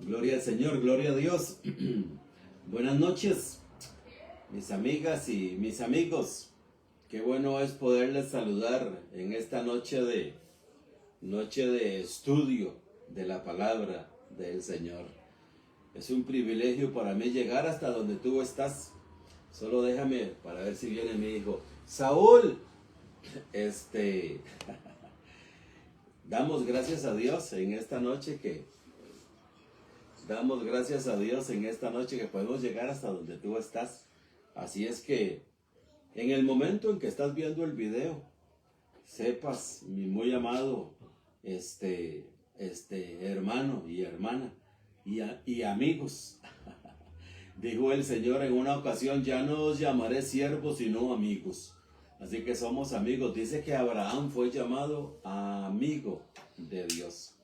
Gloria al Señor, gloria a Dios. Buenas noches, mis amigas y mis amigos. Qué bueno es poderles saludar en esta noche de estudio de la palabra del Señor. Es un privilegio para mí llegar hasta donde tú estás. Solo déjame para ver si viene mi hijo. Saúl, damos gracias a Dios en esta noche que podemos llegar hasta donde tú estás. Así es que en el momento en que estás viendo el video, sepas, mi muy amado hermano y hermana y amigos, dijo el Señor en una ocasión: ya no os llamaré siervos sino amigos. Así que somos amigos. Dice que Abraham fue llamado amigo de Dios.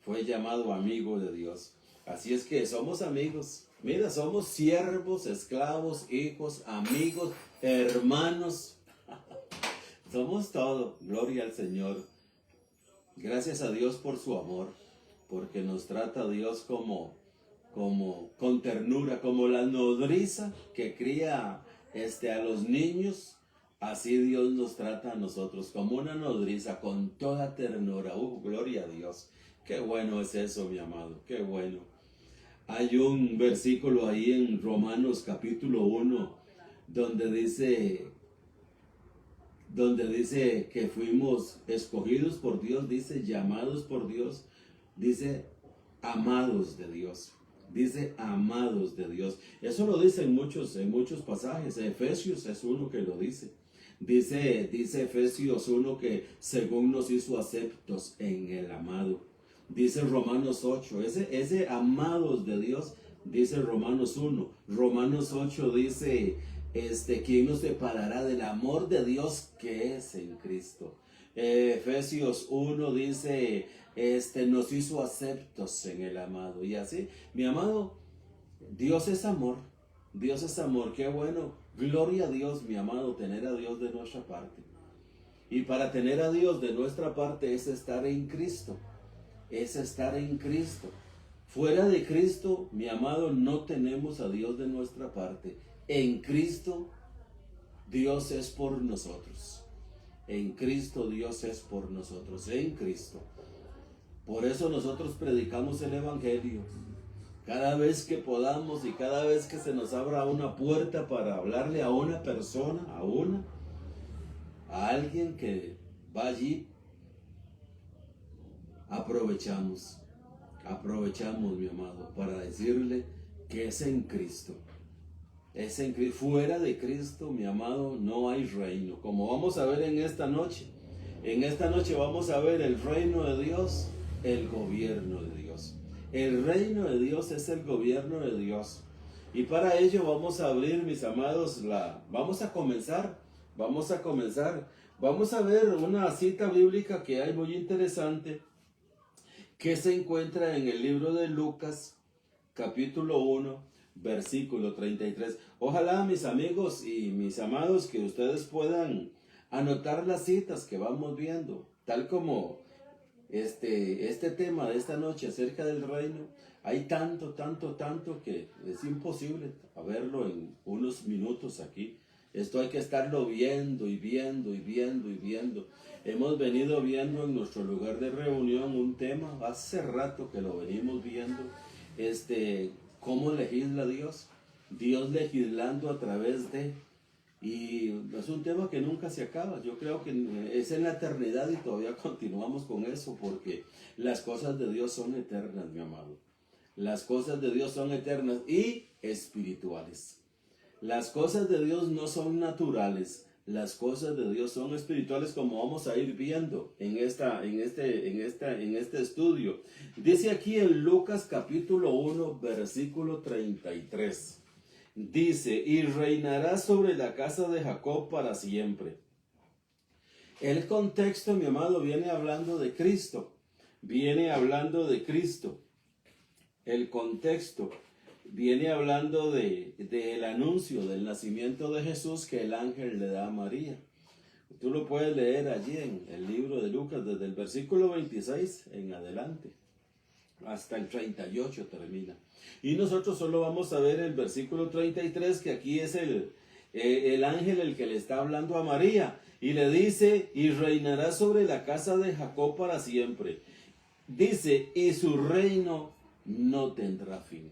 Fue llamado amigo de Dios. Así es que somos amigos. Mira, somos siervos, esclavos, hijos, amigos, hermanos. Somos todo. Gloria al Señor. Gracias a Dios por su amor, porque nos trata a Dios con ternura, como la nodriza que cría a los niños. Así Dios nos trata a nosotros, como una nodriza, con toda ternura. Gloria a Dios. Qué bueno es eso, mi amado, qué bueno. Hay un versículo ahí en Romanos capítulo 1, donde dice que fuimos escogidos por Dios, dice llamados por Dios, dice amados de Dios. Dice amados de Dios. Eso lo dice en muchos pasajes. Efesios es uno que lo dice. Dice Efesios 1 que según nos hizo aceptos en el amado. Dice Romanos 8, ese amados de Dios, dice Romanos 1. Romanos 8 dice, ¿quién nos separará del amor de Dios que es en Cristo? Efesios 1 dice, nos hizo aceptos en el amado. Y así, mi amado, Dios es amor. Dios es amor, qué bueno. Gloria a Dios, mi amado, tener a Dios de nuestra parte. Y para tener a Dios de nuestra parte es estar en Cristo. Es estar en Cristo. Fuera de Cristo, mi amado, no tenemos a Dios de nuestra parte. En Cristo, Dios es por nosotros. En Cristo, Dios es por nosotros. En Cristo. Por eso nosotros predicamos el Evangelio. Cada vez que podamos y cada vez que se nos abra una puerta para hablarle a una persona, a alguien que va allí, aprovechamos, mi amado, para decirle que es en Cristo. Es en Cristo. Fuera de Cristo, mi amado, no hay reino. Como vamos a ver en esta noche. En esta noche vamos a ver el reino de Dios, el gobierno de Dios. El reino de Dios es el gobierno de Dios. Y para ello vamos a abrir, mis amados, vamos a comenzar. Vamos a ver una cita bíblica que hay muy interesante, que se encuentra en el libro de Lucas, capítulo 1, versículo 33. Ojalá, mis amigos y mis amados, que ustedes puedan anotar las citas que vamos viendo, tal como este tema de esta noche acerca del reino. Hay tanto que es imposible verlo en unos minutos aquí. Esto hay que estarlo viendo y viendo. Hemos venido viendo en nuestro lugar de reunión un tema, hace rato que lo venimos viendo, cómo legisla Dios, Dios legislando a través de, y es un tema que nunca se acaba. Yo creo que es en la eternidad y todavía continuamos con eso, porque las cosas de Dios son eternas, mi amado. Las cosas de Dios son eternas y espirituales. Las cosas de Dios no son naturales, las cosas de Dios son espirituales, como vamos a ir viendo en este estudio. Dice aquí en Lucas capítulo 1, versículo 33. Dice, y reinará sobre la casa de Jacob para siempre. El contexto, mi amado, viene hablando de Cristo. El contexto viene hablando del anuncio del nacimiento de Jesús que el ángel le da a María. Tú lo puedes leer allí en el libro de Lucas, desde el versículo 26 en adelante. hasta el 38 termina. Y nosotros solo vamos a ver el versículo 33, que aquí es el ángel el que le está hablando a María. Y le dice, y reinará sobre la casa de Jacob para siempre. Dice, y su reino no tendrá fin.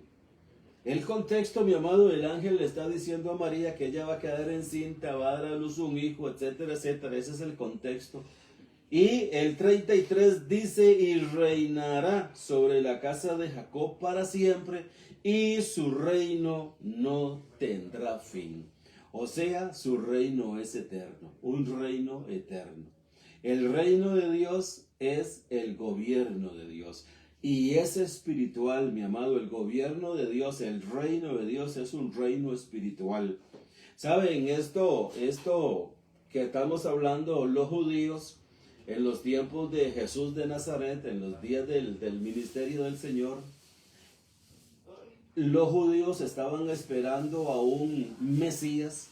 El contexto, mi amado, el ángel le está diciendo a María que ella va a quedar encinta, va a dar a luz un hijo, etcétera, etcétera. Ese es el contexto. Y el 33 dice, y reinará sobre la casa de Jacob para siempre, y su reino no tendrá fin. O sea, su reino es eterno, un reino eterno. El reino de Dios es el gobierno de Dios. Y es espiritual, mi amado. El gobierno de Dios, el reino de Dios es un reino espiritual. ¿Saben esto que estamos hablando los judíos en los tiempos de Jesús de Nazaret, en los días del ministerio del Señor? Los judíos estaban esperando a un Mesías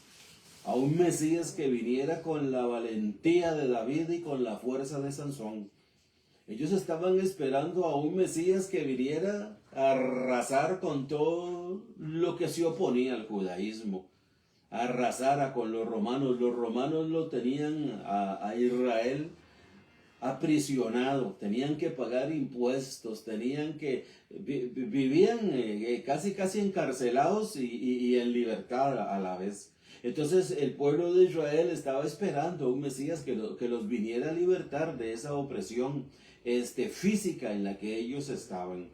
que viniera con la valentía de David y con la fuerza de Sansón. Ellos estaban esperando a un Mesías que viniera a arrasar con todo lo que se oponía al judaísmo, arrasara con los romanos. Los romanos lo tenían a Israel aprisionado, tenían que pagar impuestos, vivían casi encarcelados y en libertad a la vez. Entonces el pueblo de Israel estaba esperando a un Mesías que los viniera a libertar de esa opresión física en la que ellos estaban.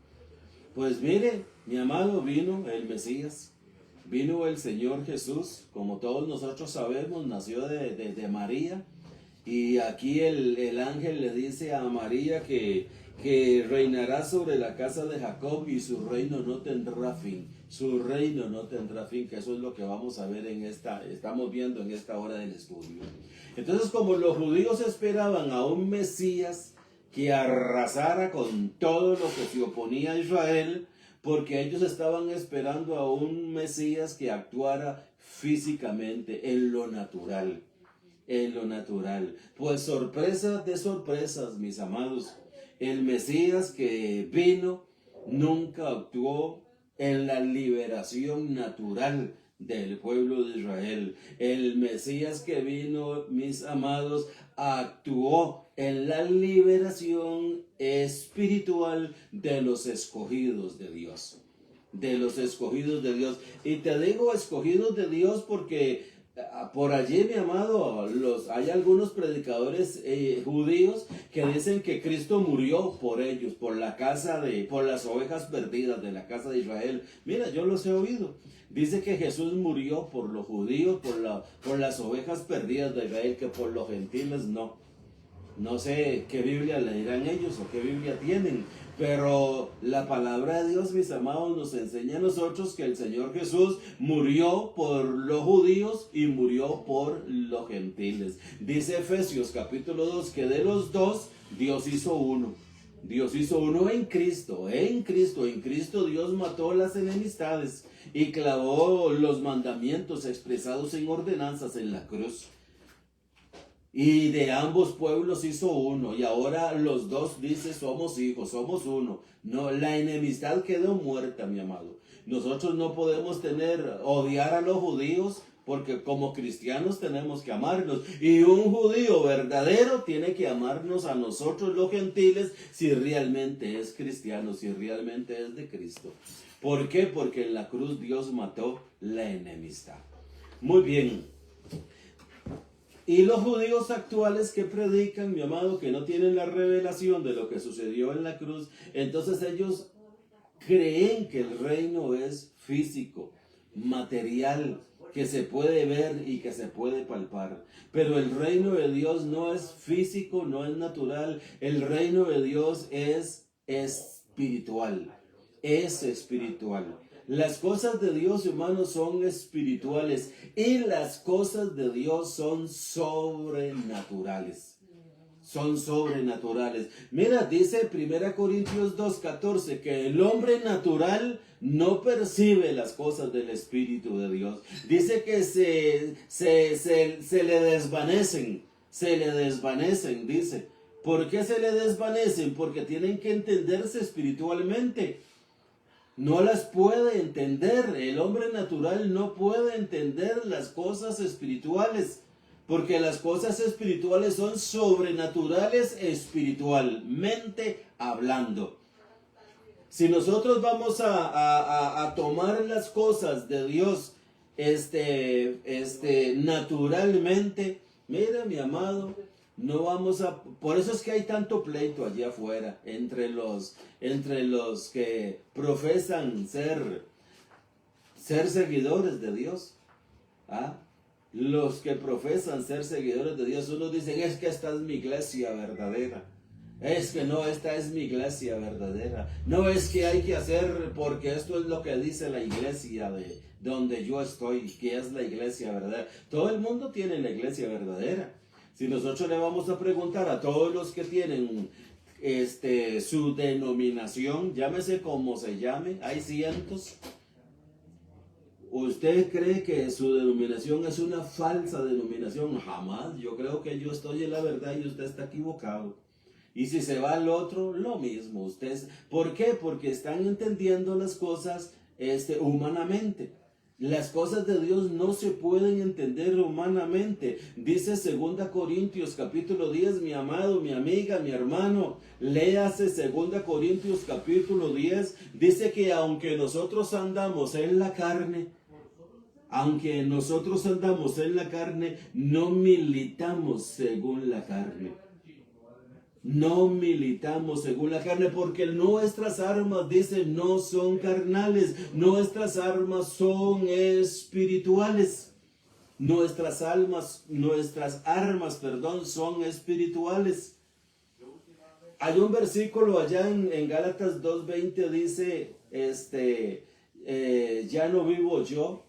Pues mire, mi amado, vino el Mesías, vino el Señor Jesús, como todos nosotros sabemos, nació de María. Y aquí el ángel le dice a María que reinará sobre la casa de Jacob y su reino no tendrá fin. Su reino no tendrá fin, que eso es lo que vamos a ver estamos viendo en esta hora del estudio. Entonces, como los judíos esperaban a un Mesías que arrasara con todo lo que se oponía a Israel, porque ellos estaban esperando a un Mesías que actuara físicamente, en lo natural. Pues sorpresa de sorpresas, mis amados, el Mesías que vino nunca actuó en la liberación natural del pueblo de Israel. El Mesías que vino, mis amados, actuó en la liberación espiritual de los escogidos de Dios. De los escogidos de Dios. Y te digo escogidos de Dios porque por allí, mi amado, hay algunos predicadores judíos que dicen que Cristo murió por ellos, por las ovejas perdidas de la casa de Israel. Mira, yo los he oído. Dice que Jesús murió por los judíos, por las ovejas perdidas de Israel, que por los gentiles no. No sé qué Biblia leerán ellos o qué Biblia tienen, pero la palabra de Dios, mis amados, nos enseña a nosotros que el Señor Jesús murió por los judíos y murió por los gentiles. Dice Efesios capítulo 2 que de los dos Dios hizo uno. Dios hizo uno en Cristo. En Cristo Dios mató las enemistades y clavó los mandamientos expresados en ordenanzas en la cruz. Y de ambos pueblos hizo uno, y ahora los dos, dice, somos hijos, somos uno. No, la enemistad quedó muerta, mi amado. Nosotros no podemos odiar a los judíos, porque como cristianos tenemos que amarnos. Y un judío verdadero tiene que amarnos a nosotros los gentiles, si realmente es cristiano, si realmente es de Cristo. ¿Por qué? Porque en la cruz Dios mató la enemistad. Muy bien. Y los judíos actuales que predican, mi amado, que no tienen la revelación de lo que sucedió en la cruz, entonces ellos creen que el reino es físico, material, que se puede ver y que se puede palpar. Pero el reino de Dios no es físico, no es natural. El reino de Dios es espiritual. Es espiritual. Las cosas de Dios, hermanos, son espirituales y las cosas de Dios son sobrenaturales. Son sobrenaturales. Mira, dice 1 Corintios 2:14 que el hombre natural no percibe las cosas del Espíritu de Dios. Dice que se le desvanecen, dice. ¿Por qué se le desvanecen? Porque tienen que entenderse espiritualmente. No las puede entender. El hombre natural no puede entender las cosas espirituales. Porque las cosas espirituales son sobrenaturales espiritualmente hablando. Si nosotros vamos a tomar las cosas de Dios naturalmente, mira mi amado, no vamos a... Por eso es que hay tanto pleito allá afuera entre los que profesan ser seguidores de Dios. ¿Ah? Los que profesan ser seguidores de Dios, unos dicen, es que esta es mi iglesia verdadera. Es que no, esta es mi iglesia verdadera. No, es que hay que hacer porque esto es lo que dice la iglesia de donde yo estoy, que es la iglesia verdadera. Todo el mundo tiene la iglesia verdadera. Si nosotros le vamos a preguntar a todos los que tienen su denominación, llámese como se llame, hay cientos. ¿Usted cree que su denominación es una falsa denominación? Jamás. Yo creo que yo estoy en la verdad y usted está equivocado. Y si se va al otro, lo mismo. ¿Por qué? Porque están entendiendo las cosas humanamente. Las cosas de Dios no se pueden entender humanamente. Dice 2 Corintios capítulo 10, mi amado, mi amiga, mi hermano, léase 2 Corintios capítulo 10. Dice que aunque nosotros andamos en la carne, no militamos según la carne. No militamos según la carne, porque nuestras armas, dice, no son carnales, nuestras armas son espirituales. Nuestras armas, son espirituales. Hay un versículo allá en Gálatas 2:20, dice, ya no vivo yo.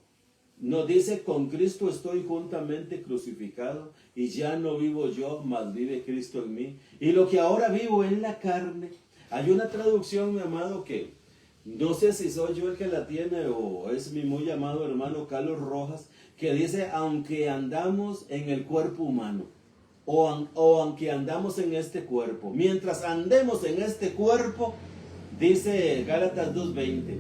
No dice, con Cristo estoy juntamente crucificado, y ya no vivo yo, mas vive Cristo en mí. Y lo que ahora vivo en la carne. Hay una traducción, mi amado, que no sé si soy yo el que la tiene o es mi muy amado hermano Carlos Rojas, que dice, aunque andamos en el cuerpo humano, o aunque andamos en este cuerpo, mientras andemos en este cuerpo, dice Gálatas 2:20,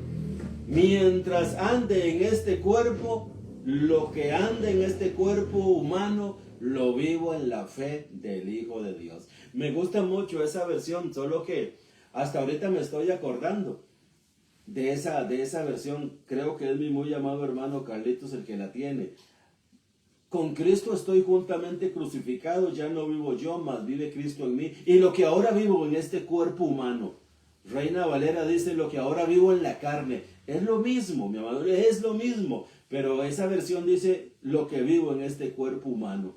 mientras ande en este cuerpo, lo que ande en este cuerpo humano, lo vivo en la fe del Hijo de Dios. Me gusta mucho esa versión, solo que hasta ahorita me estoy acordando de esa versión. Creo que es mi muy amado hermano Carlitos el que la tiene. Con Cristo estoy juntamente crucificado, ya no vivo yo, mas vive Cristo en mí. Y lo que ahora vivo en este cuerpo humano, Reina Valera dice, lo que ahora vivo en la carne. Es lo mismo, mi amado, es lo mismo. Pero esa versión dice, lo que vivo en este cuerpo humano.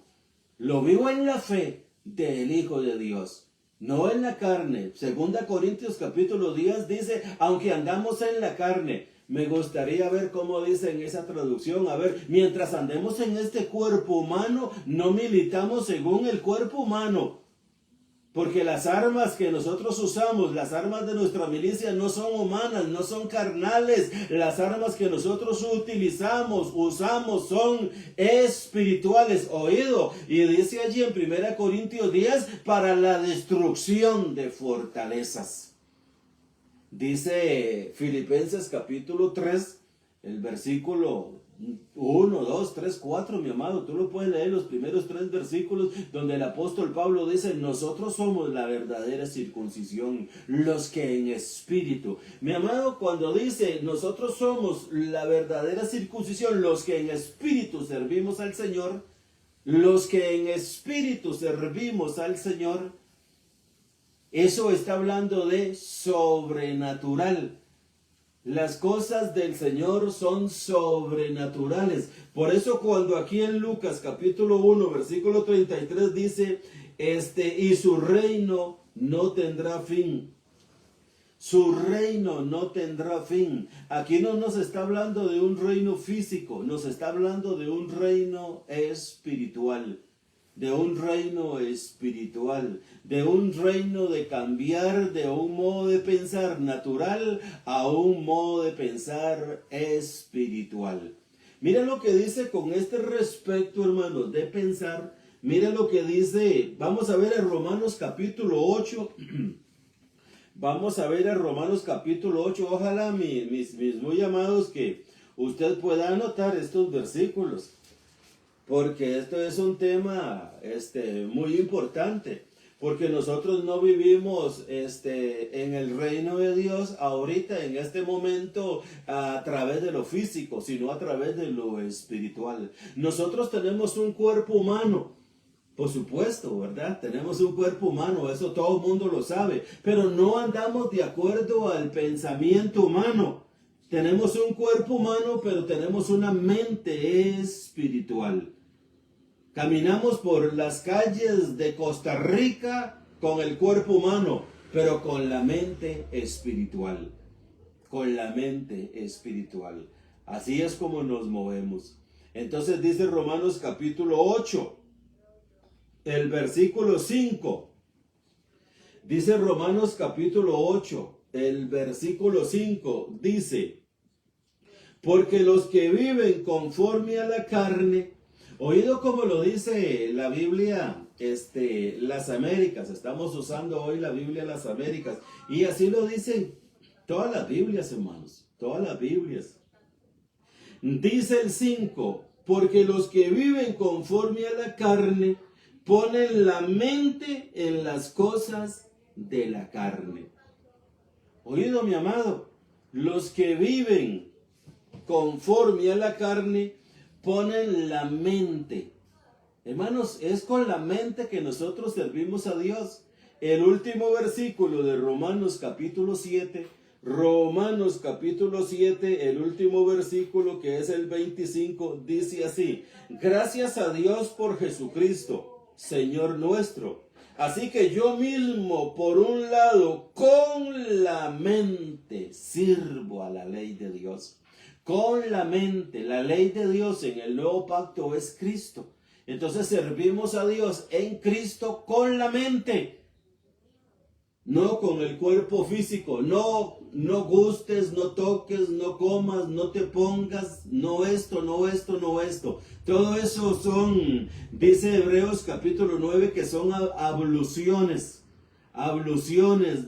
Lo vivo en la fe del Hijo de Dios, no en la carne. 2 Corintios capítulo 10 dice, aunque andamos en la carne. Me gustaría ver cómo dice en esa traducción. A ver, mientras andemos en este cuerpo humano, no militamos según el cuerpo humano. Porque las armas que nosotros usamos, las armas de nuestra milicia no son humanas, no son carnales. Las armas que nosotros usamos son espirituales. Oído. Y dice allí en 1 Corintios 10, para la destrucción de fortalezas. Dice Filipenses capítulo 3, el versículo 1, 2, 3, 4, mi amado, tú lo puedes leer los primeros 3 versículos donde el apóstol Pablo dice, nosotros somos la verdadera circuncisión, los que en espíritu. Mi amado, cuando dice, nosotros somos la verdadera circuncisión, los que en espíritu servimos al Señor, eso está hablando de sobrenatural. Las cosas del Señor son sobrenaturales. Por eso cuando aquí en Lucas capítulo 1 versículo 33 dice, y su reino no tendrá fin. Su reino no tendrá fin. Aquí no nos está hablando de un reino físico, nos está hablando de un reino espiritual. De un reino espiritual, de un reino de cambiar de un modo de pensar natural a un modo de pensar espiritual. Mira lo que dice con este respecto, hermanos, de pensar. Mire lo que dice, vamos a ver en Romanos capítulo 8. Vamos a ver en Romanos capítulo 8. Ojalá mis muy amados que usted pueda anotar estos versículos, porque esto es un tema muy importante, porque nosotros no vivimos en el reino de Dios ahorita, en este momento, a través de lo físico, sino a través de lo espiritual. Nosotros tenemos un cuerpo humano, por supuesto, ¿verdad? Tenemos un cuerpo humano, eso todo el mundo lo sabe, pero no andamos de acuerdo al pensamiento humano. Tenemos un cuerpo humano, pero tenemos una mente espiritual. Caminamos por las calles de Costa Rica con el cuerpo humano, pero con la mente espiritual. Con la mente espiritual. Así es como nos movemos. Entonces dice Romanos capítulo 8, el versículo 5. Dice Romanos capítulo 8, el versículo 5. Dice: porque los que viven conforme a la carne, oído como lo dice la Biblia, las Américas, estamos usando hoy la Biblia Las Américas, y así lo dicen todas las Biblias, hermanos, todas las Biblias. Dice el 5, porque los que viven conforme a la carne, ponen la mente en las cosas de la carne. Oído, mi amado, los que viven conforme a la carne, ponen la mente. Hermanos, es con la mente que nosotros servimos a Dios. El último versículo de Romanos capítulo 7, Romanos capítulo 7, el último versículo, que es el 25, dice así: gracias a Dios por Jesucristo, Señor nuestro. Así que yo mismo, por un lado, con la mente sirvo a la ley de Dios. Con la mente, la ley de Dios en el nuevo pacto es Cristo. Entonces servimos a Dios en Cristo con la mente, no con el cuerpo físico. No gustes, no toques, no comas, no te pongas, no esto, no esto, no esto. Todo eso son, dice Hebreos capítulo 9, que son abluciones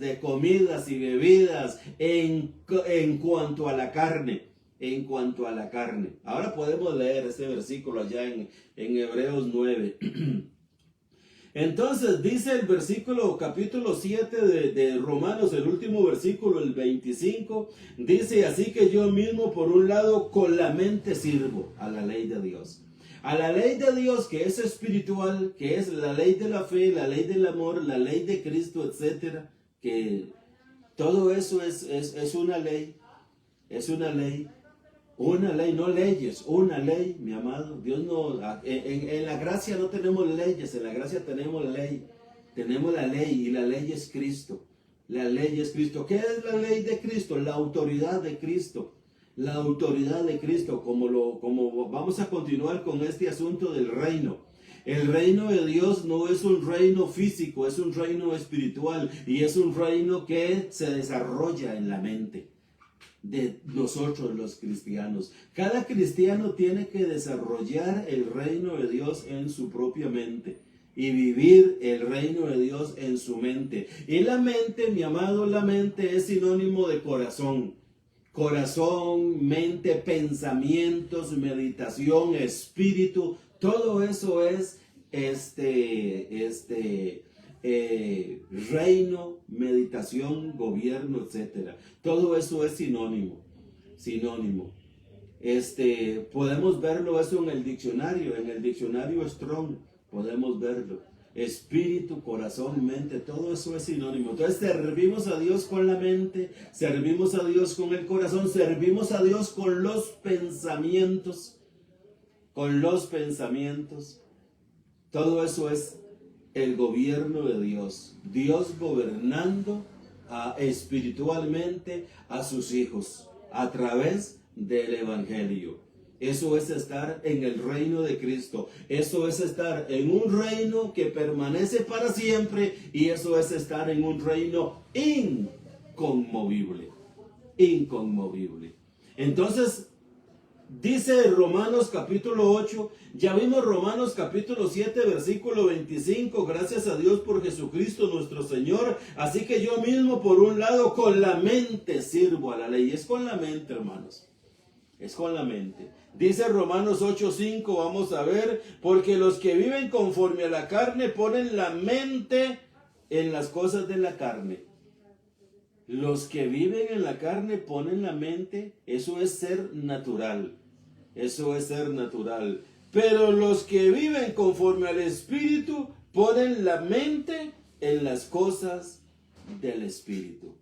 de comidas y bebidas en cuanto a la carne. En cuanto a la carne. Ahora podemos leer este versículo allá en Hebreos 9. Entonces dice el versículo capítulo 7 de Romanos, el último versículo, el 25, dice: así que yo mismo, por un lado, con la mente sirvo a la ley de Dios. A la ley de Dios, que es espiritual, que es la ley de la fe, la ley del amor, la ley de Cristo, etcétera, que todo eso es una ley. Es una ley. Una ley, no leyes, una ley, mi amado. Dios no, en la gracia no tenemos leyes, en la gracia tenemos ley. Tenemos la ley, y la ley es Cristo. La ley es Cristo. ¿Qué es la ley de Cristo? La autoridad de Cristo. La autoridad de Cristo, como vamos a continuar con este asunto del reino. El reino de Dios no es un reino físico, es un reino espiritual, y es un reino que se desarrolla en la mente de nosotros los cristianos. Cada cristiano tiene que desarrollar el reino de Dios en su propia mente y vivir el reino de Dios en su mente. Y la mente, mi amado, la mente es sinónimo de corazón. Corazón, mente, pensamientos, meditación, espíritu, todo eso es reino, meditación, gobierno, etcétera. Todo eso es sinónimo. Podemos verlo eso en el diccionario Strong, podemos verlo. Espíritu, corazón, mente, todo eso es sinónimo. Entonces servimos a Dios con la mente, servimos a Dios con el corazón, servimos a Dios con los pensamientos. Todo eso es el gobierno de Dios. Dios gobernando espiritualmente a sus hijos a través del Evangelio. Eso es estar en el reino de Cristo. Eso es estar en un reino que permanece para siempre, y eso es estar en un reino inconmovible. Entonces, Dice Romanos capítulo 8, ya vimos Romanos capítulo 7, versículo 25, gracias a Dios por Jesucristo nuestro Señor, así que yo mismo por un lado con la mente sirvo a la ley. Es con la mente, hermanos, es con la mente. Dice Romanos 8:5, vamos a ver, porque los que viven conforme a la carne ponen la mente en las cosas de la carne. Los que viven en la carne ponen la mente, eso es ser natural, eso es ser natural. Pero los que viven conforme al Espíritu ponen la mente en las cosas del Espíritu.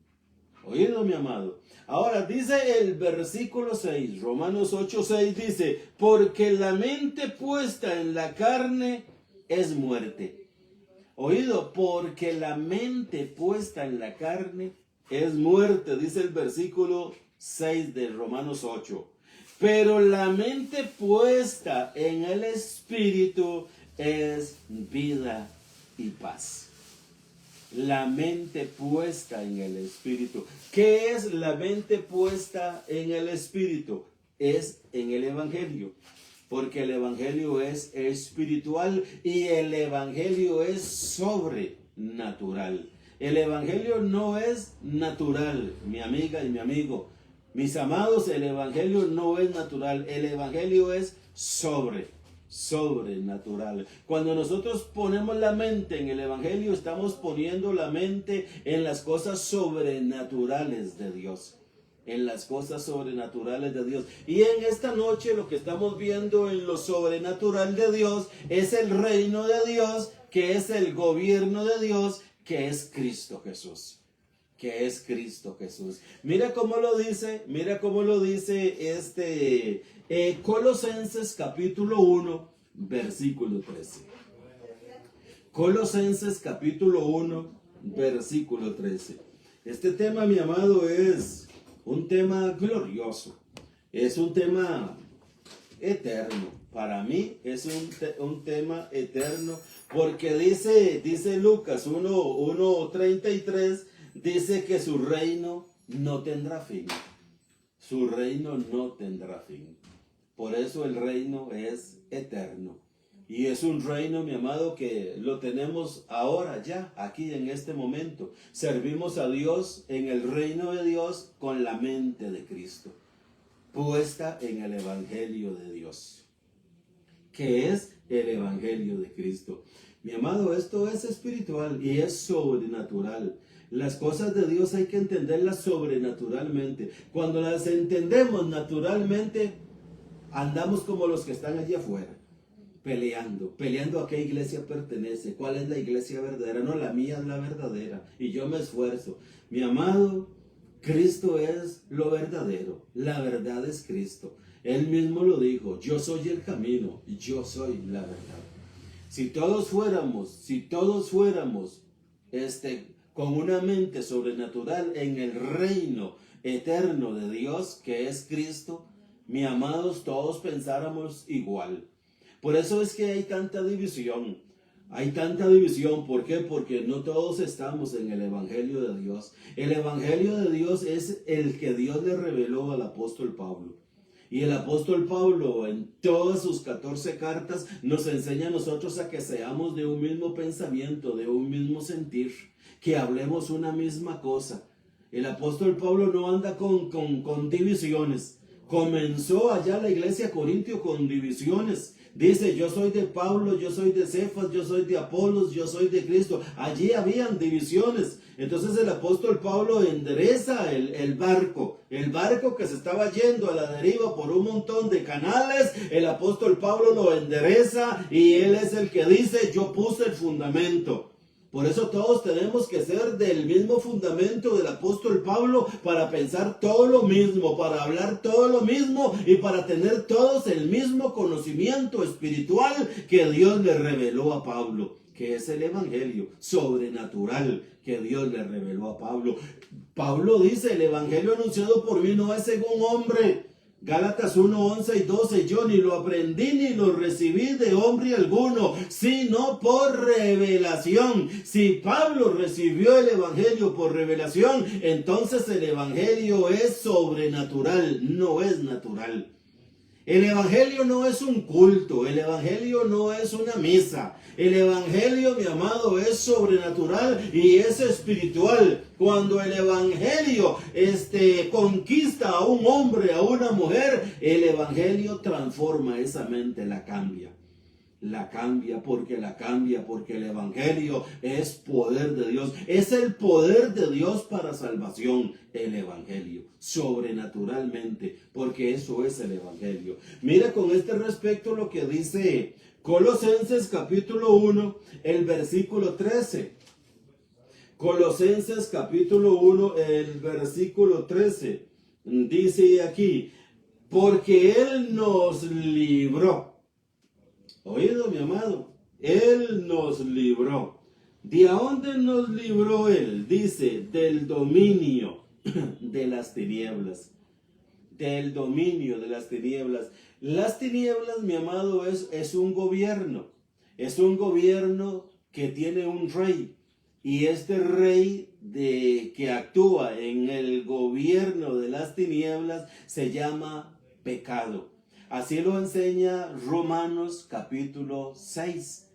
Oído, mi amado. Ahora dice el versículo 6, Romanos 8:6 dice, porque la mente puesta en la carne es muerte. Oído, porque la mente puesta en la carne es muerte, dice el versículo 6 de Romanos 8. Pero la mente puesta en el Espíritu es vida y paz. La mente puesta en el Espíritu. ¿Qué es la mente puesta en el Espíritu? Es en el Evangelio. Porque el Evangelio es espiritual y el Evangelio es sobrenatural. El Evangelio no es natural, mi amiga y mi amigo. Mis amados, el Evangelio no es natural. El Evangelio es sobrenatural. Cuando nosotros ponemos la mente en el Evangelio, estamos poniendo la mente en las cosas sobrenaturales de Dios. En las cosas sobrenaturales de Dios. Y en esta noche lo que estamos viendo en lo sobrenatural de Dios es el reino de Dios, que es el gobierno de Dios, que es Cristo Jesús. Que es Cristo Jesús. Mira cómo lo dice Colosenses capítulo 1, versículo 13. Colosenses capítulo 1, versículo 13. Este tema, mi amado, es un tema glorioso. Es un tema eterno. Para mí es un tema eterno. Porque dice Lucas 1:33, dice que su reino no tendrá fin. Su reino no tendrá fin. Por eso el reino es eterno. Y es un reino, mi amado, que lo tenemos ahora ya, aquí en este momento. Servimos a Dios en el reino de Dios con la mente de Cristo, puesta en el Evangelio de Dios, que es el Evangelio de Cristo. Mi amado, esto es espiritual y es sobrenatural. Las cosas de Dios hay que entenderlas sobrenaturalmente. Cuando las entendemos naturalmente, andamos como los que están allí afuera. Peleando a qué iglesia pertenece, cuál es la iglesia verdadera. No, la mía es la verdadera y yo me esfuerzo. Mi amado, Cristo es lo verdadero, la verdad es Cristo. Él mismo lo dijo, yo soy el camino, yo soy la verdad. Si todos fuéramos con una mente sobrenatural en el reino eterno de Dios, que es Cristo, mi amados, todos pensáramos igual. Por eso es que hay tanta división. ¿Por qué? Porque no todos estamos en el Evangelio de Dios. El Evangelio de Dios es el que Dios le reveló al apóstol Pablo. Y el apóstol Pablo en todas sus 14 cartas nos enseña a nosotros a que seamos de un mismo pensamiento, de un mismo sentir, que hablemos una misma cosa. El apóstol Pablo no anda con divisiones. Comenzó allá la iglesia Corintio con divisiones. Dice, yo soy de Pablo, yo soy de Cefas, yo soy de Apolos, yo soy de Cristo. Allí habían divisiones. Entonces el apóstol Pablo endereza el barco que se estaba yendo a la deriva por un montón de canales. El apóstol Pablo lo endereza y él es el que dice, yo puse el fundamento. Por eso todos tenemos que ser del mismo fundamento del apóstol Pablo para pensar todo lo mismo, para hablar todo lo mismo y para tener todos el mismo conocimiento espiritual que Dios le reveló a Pablo, que es el evangelio sobrenatural que Dios le reveló a Pablo. Pablo dice, el evangelio anunciado por mí no es según hombre. Gálatas 1:11 y 12, yo ni lo aprendí ni lo recibí de hombre alguno, sino por revelación. Si Pablo recibió el evangelio por revelación, entonces el evangelio es sobrenatural, no es natural. El evangelio no es un culto, el evangelio no es una misa. El evangelio, mi amado, es sobrenatural y es espiritual. Cuando el evangelio conquista a un hombre, a una mujer, el evangelio transforma esa mente, la cambia porque el evangelio es poder de Dios, es el poder de Dios para salvación, el evangelio, sobrenaturalmente, porque eso es el evangelio. Mira con este respecto lo que dice Colosenses capítulo 1, el versículo 13. Colosenses capítulo 1, el versículo 13, dice aquí, porque Él nos libró. Oído, mi amado, Él nos libró. ¿De dónde nos libró Él? Dice, del dominio de las tinieblas. Del dominio de las tinieblas. Las tinieblas, mi amado, es un gobierno. Es un gobierno que tiene un rey. Y este rey que actúa en el gobierno de las tinieblas se llama pecado. Así lo enseña Romanos capítulo 6.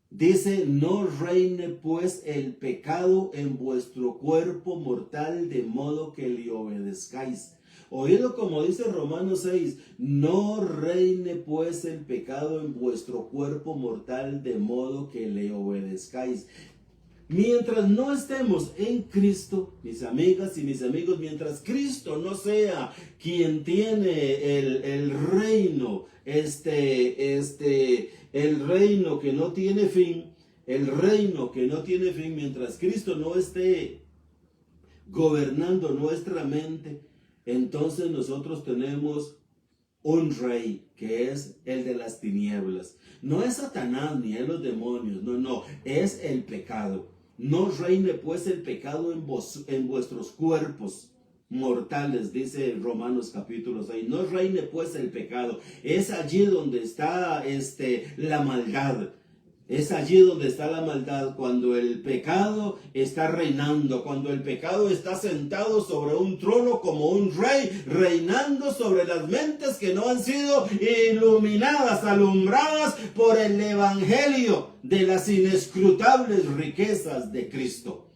Dice, no reine pues el pecado en vuestro cuerpo mortal, de modo que le obedezcáis. Oído como dice Romanos 6, no reine pues el pecado en vuestro cuerpo mortal, de modo que le obedezcáis. Mientras no estemos en Cristo, mis amigas y mis amigos, mientras Cristo no sea quien tiene el reino, el reino que no tiene fin, mientras Cristo no esté gobernando nuestra mente, entonces nosotros tenemos un rey que es el de las tinieblas. No es Satanás ni es los demonios, no, es el pecado. No reine pues el pecado en vuestros cuerpos mortales, dice Romanos capítulo 6. No reine pues el pecado. Es allí donde está la maldad. Es allí donde está la maldad, cuando el pecado está reinando, cuando el pecado está sentado sobre un trono como un rey, reinando sobre las mentes que no han sido iluminadas, alumbradas por el evangelio de las inescrutables riquezas de Cristo.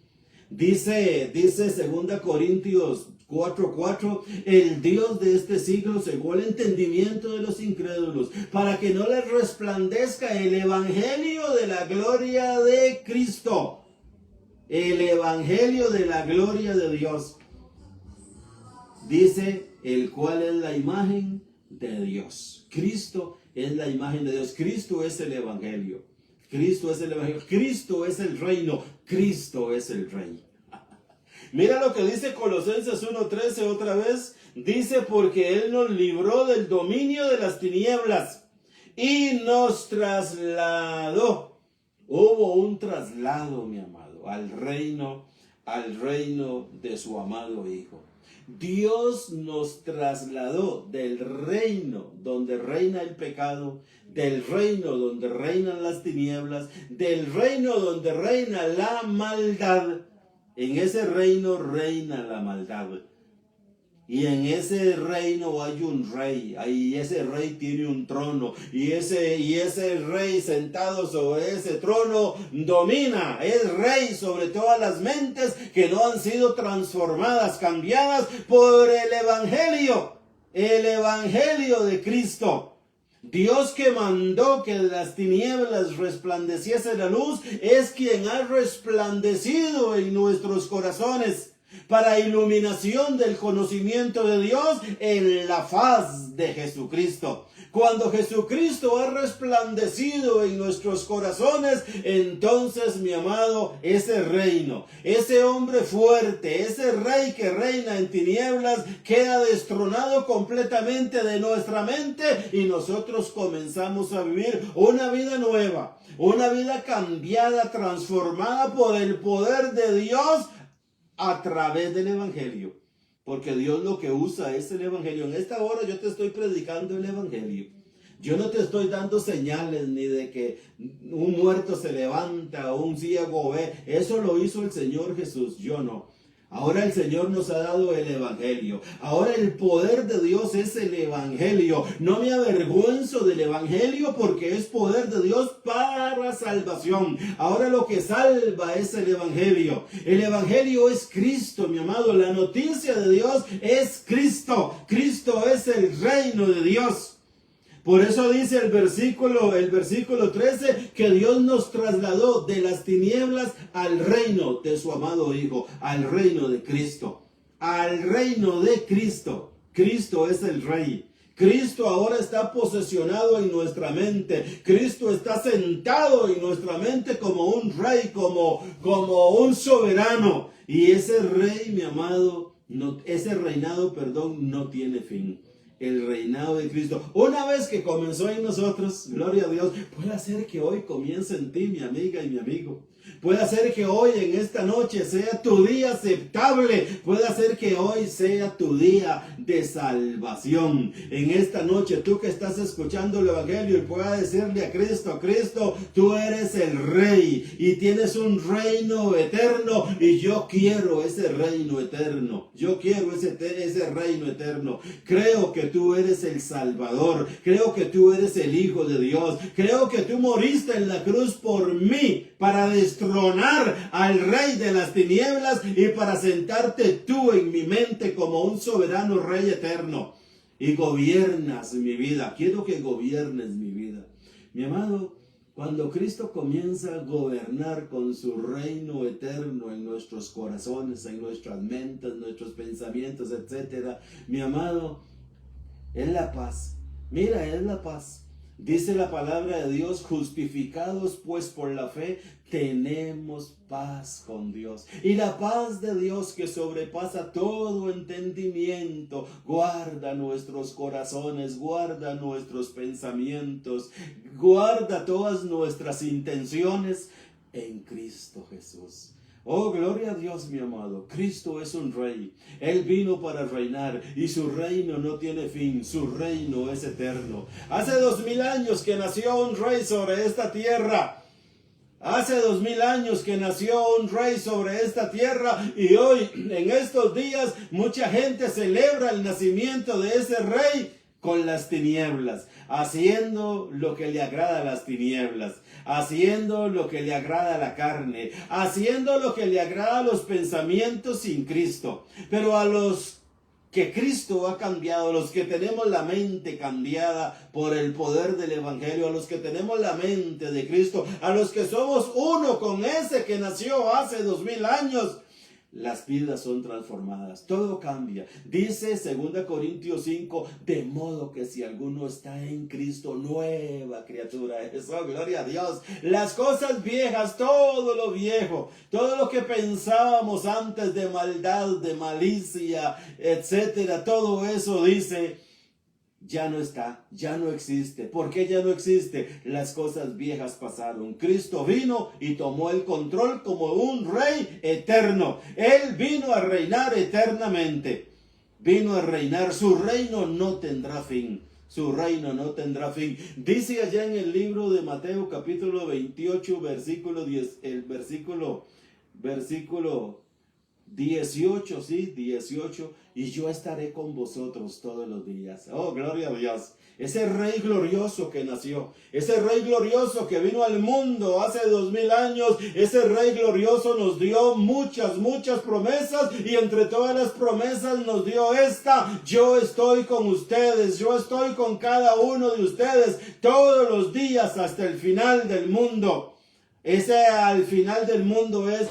Dice 2 Corintios 4:4, el Dios de este siglo cegó el entendimiento de los incrédulos, para que no les resplandezca el evangelio de la gloria de Cristo. El evangelio de la gloria de Dios. Dice, el cual es la imagen de Dios. Cristo es la imagen de Dios. Cristo es el evangelio. Cristo es el evangelio. Cristo es el reino. Cristo es el rey. Mira lo que dice Colosenses 1:13 otra vez. Dice, porque Él nos libró del dominio de las tinieblas y nos trasladó. Hubo un traslado, mi amado, al reino de su amado Hijo. Dios nos trasladó del reino donde reina el pecado, del reino donde reinan las tinieblas, del reino donde reina la maldad. En ese reino reina la maldad. Y en ese reino hay un rey. Y ese rey tiene un trono. Y ese rey sentado sobre ese trono domina. Es rey sobre todas las mentes que no han sido transformadas, cambiadas por el evangelio. El evangelio de Cristo. Dios que mandó que de las tinieblas resplandeciese la luz, es quien ha resplandecido en nuestros corazones para iluminación del conocimiento de Dios en la faz de Jesucristo. Cuando Jesucristo ha resplandecido en nuestros corazones, entonces, mi amado, ese reino, ese hombre fuerte, ese rey que reina en tinieblas, queda destronado completamente de nuestra mente y nosotros comenzamos a vivir una vida nueva, una vida cambiada, transformada por el poder de Dios a través del evangelio. Porque Dios lo que usa es el evangelio. En esta hora yo te estoy predicando el evangelio. Yo no te estoy dando señales ni de que un muerto se levanta o un ciego ve. Eso lo hizo el Señor Jesús, yo no. Ahora el Señor nos ha dado el Evangelio. Ahora el poder de Dios es el Evangelio. No me avergüenzo del Evangelio porque es poder de Dios para salvación. Ahora lo que salva es el Evangelio. El Evangelio es Cristo, mi amado. La noticia de Dios es Cristo. Cristo es el reino de Dios. Por eso dice el versículo 13, que Dios nos trasladó de las tinieblas al reino de su amado Hijo, al reino de Cristo, al reino de Cristo. Cristo es el Rey. Cristo ahora está posesionado en nuestra mente. Cristo está sentado en nuestra mente como un rey, como un soberano. Y ese rey, mi amado, ese reinado, no tiene fin. El reinado de Cristo, una vez que comenzó en nosotros, gloria a Dios, puede hacer que hoy comience en ti, mi amiga y mi amigo. Puede hacer que hoy, en esta noche, sea tu día aceptable. Puede hacer que hoy sea tu día de salvación. En esta noche, tú que estás escuchando el Evangelio y puedas decirle a Cristo, Cristo, tú eres el Rey y tienes un reino eterno y yo quiero ese reino eterno. Yo quiero ese reino eterno. Creo que tú eres el Salvador. Creo que tú eres el Hijo de Dios. Creo que tú moriste en la cruz por mí para destronar al rey de las tinieblas y para sentarte tú en mi mente como un soberano rey eterno. Y gobiernas mi vida. Quiero que gobiernes mi vida. Mi amado, cuando Cristo comienza a gobernar con su reino eterno en nuestros corazones, en nuestras mentes, nuestros pensamientos, etc. Mi amado, es la paz. Mira, es la paz. Dice la palabra de Dios, justificados pues por la fe, tenemos paz con Dios. Y la paz de Dios que sobrepasa todo entendimiento, guarda nuestros corazones, guarda nuestros pensamientos, guarda todas nuestras intenciones en Cristo Jesús. Oh, gloria a Dios, mi amado. Cristo es un rey. Él vino para reinar y su reino no tiene fin. Su reino es eterno. Hace 2000 años que nació un rey sobre esta tierra. Hace 2000 años que nació un rey sobre esta tierra y hoy, en estos días, mucha gente celebra el nacimiento de ese rey con las tinieblas, haciendo lo que le agrada a las tinieblas, haciendo lo que le agrada a la carne, haciendo lo que le agrada a los pensamientos sin Cristo. Pero a los que Cristo ha cambiado, a los que tenemos la mente cambiada por el poder del Evangelio, a los que tenemos la mente de Cristo, a los que somos uno con ese que nació hace 2000 años, las vidas son transformadas, todo cambia. Dice 2 Corintios 5, de modo que si alguno está en Cristo, nueva criatura es. Oh, gloria a Dios. Las cosas viejas, todo lo viejo, todo lo que pensábamos antes de maldad, de malicia, etcétera, todo eso dice, ya no está, ya no existe. ¿Por qué ya no existe? Las cosas viejas pasaron. Cristo vino y tomó el control como un rey eterno. Él vino a reinar eternamente. Vino a reinar. Su reino no tendrá fin. Su reino no tendrá fin. Dice allá en el libro de Mateo capítulo 28, versículo 10, el versículo 18, sí, 18, y yo estaré con vosotros todos los días. Oh, gloria a Dios. Ese rey glorioso que nació, ese rey glorioso que vino al mundo hace 2000 años, ese rey glorioso nos dio muchas promesas y entre todas las promesas nos dio esta: yo estoy con ustedes, yo estoy con cada uno de ustedes todos los días hasta el final del mundo. Ese al final del mundo es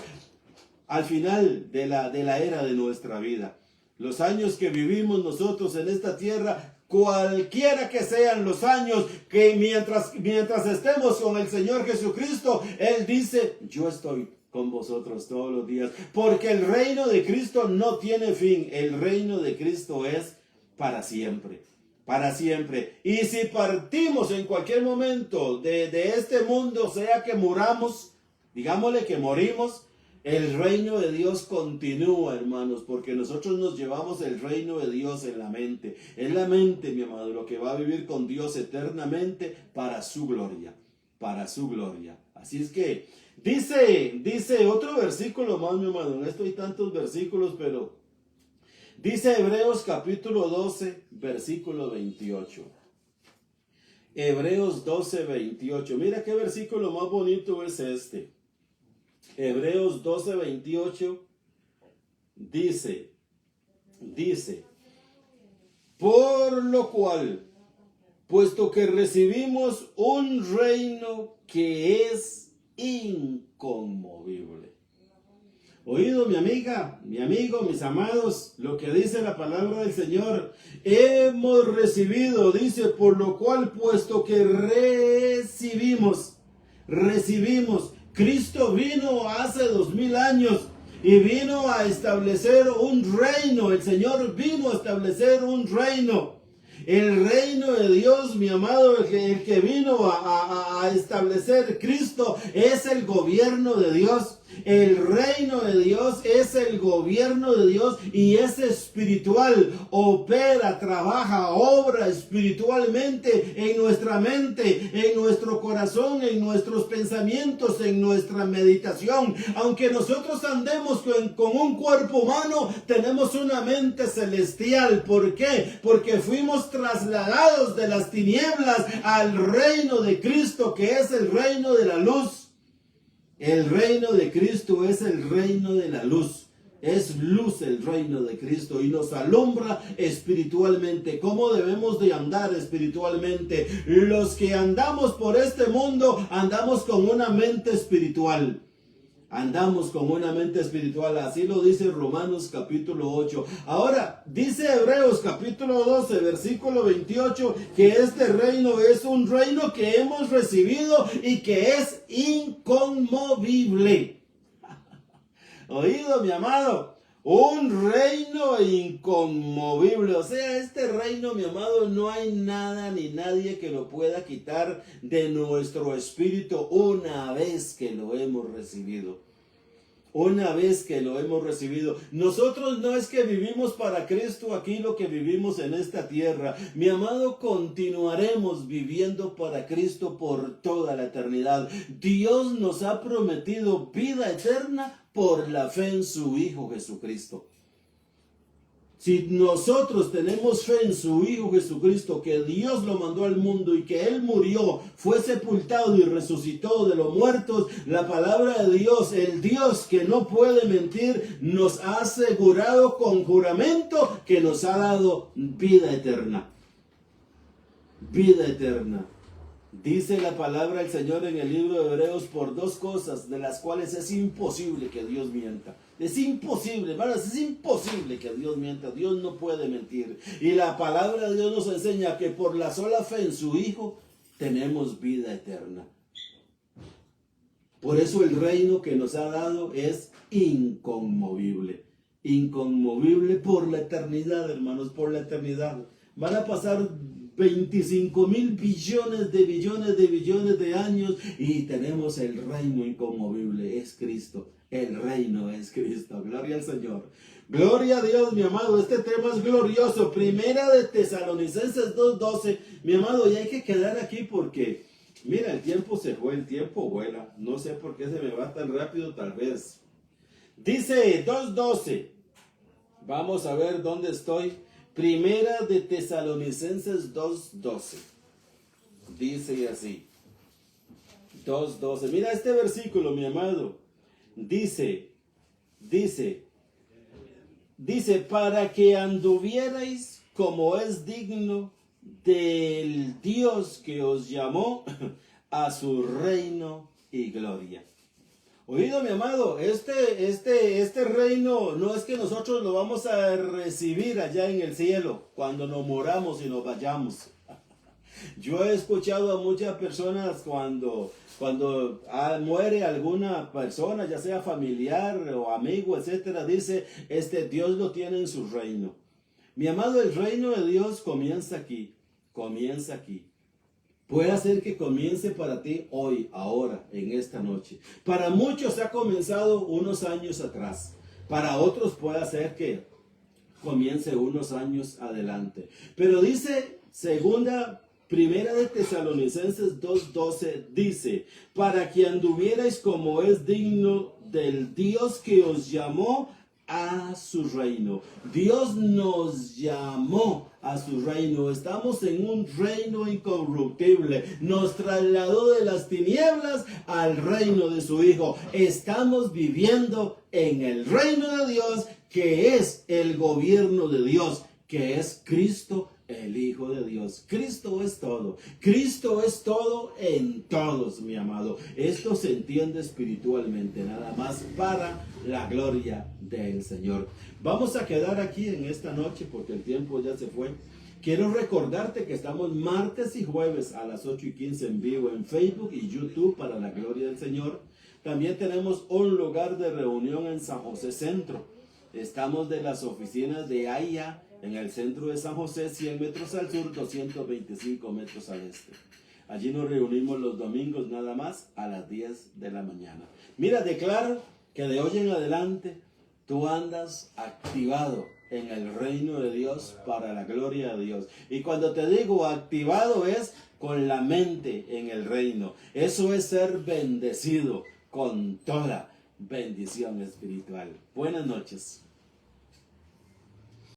al final de la era de nuestra vida. Los años que vivimos nosotros en esta tierra, cualquiera que sean los años, que mientras estemos con el Señor Jesucristo, Él dice, yo estoy con vosotros todos los días. Porque el reino de Cristo no tiene fin. El reino de Cristo es para siempre. Para siempre. Y si partimos en cualquier momento de este mundo, sea que muramos, digámosle que morimos, el reino de Dios continúa, hermanos, porque nosotros nos llevamos el reino de Dios en la mente. En la mente, mi amado, lo que va a vivir con Dios eternamente para su gloria. Para su gloria. Así es que Dice otro versículo más, mi hermano. En esto hay tantos versículos, pero dice Hebreos capítulo 12, versículo 28. Hebreos 12, 28. Mira qué versículo más bonito es este. Hebreos 12, 28 dice, por lo cual, puesto que recibimos un reino que es inconmovible. Oído, mi amiga, mi amigo, mis amados, lo que dice la palabra del Señor. Hemos recibido, dice, por lo cual, puesto que recibimos. Cristo vino hace 2000 años y vino a establecer un reino. El Señor vino a establecer un reino. El reino de Dios, mi amado, el que vino a establecer Cristo es el gobierno de Dios. El reino de Dios es el gobierno de Dios y es espiritual. Opera, trabaja, obra espiritualmente en nuestra mente, en nuestro corazón, en nuestros pensamientos, en nuestra meditación. Aunque nosotros andemos con un cuerpo humano, tenemos una mente celestial. ¿Por qué? Porque fuimos trasladados de las tinieblas al reino de Cristo, que es el reino de la luz. El reino de Cristo es el reino de la luz. Es luz el reino de Cristo y nos alumbra espiritualmente. ¿Cómo debemos de andar espiritualmente? Los que andamos por este mundo andamos con una mente espiritual. Andamos con una mente espiritual, así lo dice Romanos capítulo 8. Ahora, dice Hebreos capítulo 12, versículo 28, que este reino es un reino que hemos recibido y que es inconmovible. Oído, mi amado, un reino inconmovible. O sea, este reino, mi amado, no hay nada ni nadie que lo pueda quitar de nuestro espíritu una vez que lo hemos recibido. Una vez que lo hemos recibido. Nosotros no es que vivimos para Cristo aquí lo que vivimos en esta tierra. Mi amado, continuaremos viviendo para Cristo por toda la eternidad. Dios nos ha prometido vida eterna por la fe en su Hijo Jesucristo. Si nosotros tenemos fe en su Hijo Jesucristo, que Dios lo mandó al mundo y que Él murió, fue sepultado y resucitó de los muertos, la palabra de Dios, el Dios que no puede mentir, nos ha asegurado con juramento que nos ha dado vida eterna. Vida eterna. Dice la palabra del Señor en el libro de Hebreos por dos cosas de las cuales es imposible que Dios mienta. Es imposible, hermanos, es imposible que Dios mienta. Dios no puede mentir. Y la palabra de Dios nos enseña que por la sola fe en su Hijo tenemos vida eterna. Por eso el reino que nos ha dado es inconmovible. Inconmovible por la eternidad, hermanos, por la eternidad. Van a pasar 25,000 billones de años y tenemos el reino inconmovible, es Cristo. El reino es Cristo. Gloria al Señor. Gloria a Dios, mi amado. Este tema es glorioso. Primera de Tesalonicenses 2:12. Mi amado, y hay que quedar aquí porque, mira, el tiempo se fue, el tiempo vuela. No sé por qué se me va tan rápido, tal vez. Dice 2:12. Vamos a ver dónde estoy. Primera de Tesalonicenses 2:12. Dice así. 2:12. Mira este versículo, mi amado. Dice, para que anduvierais como es digno del Dios que os llamó a su reino y gloria. Oído, mi amado, este reino no es que nosotros lo vamos a recibir allá en el cielo cuando nos moramos y nos vayamos. Yo he escuchado a muchas personas cuando muere alguna persona, ya sea familiar o amigo, etcétera, dice, Dios lo tiene en su reino. Mi amado, el reino de Dios comienza aquí, comienza aquí. Puede ser que comience para ti hoy, ahora, en esta noche. Para muchos ha comenzado unos años atrás. Para otros puede ser que comience unos años adelante. Pero dice Primera de Tesalonicenses 2:12 dice, para que anduvierais como es digno del Dios que os llamó a su reino. Dios nos llamó a su reino. Estamos en un reino incorruptible. Nos trasladó de las tinieblas al reino de su Hijo. Estamos viviendo en el reino de Dios, que es el gobierno de Dios, que es Cristo, el Hijo de Dios. Cristo es todo. Cristo es todo en todos, mi amado. Esto se entiende espiritualmente, nada más para la gloria del Señor. Vamos a quedar aquí en esta noche porque el tiempo ya se fue. Quiero recordarte que estamos martes y jueves a las 8:15 en vivo en Facebook y YouTube para la gloria del Señor. También tenemos un lugar de reunión en San José Centro. Estamos de las oficinas de AIA en el centro de San José, 100 metros al sur, 225 metros al este. Allí nos reunimos los domingos nada más a las 10 de la mañana. Mira, declaro que de hoy en adelante tú andas activado en el reino de Dios para la gloria de Dios. Y cuando te digo activado es con la mente en el reino. Eso es ser bendecido con toda bendición espiritual. Buenas noches.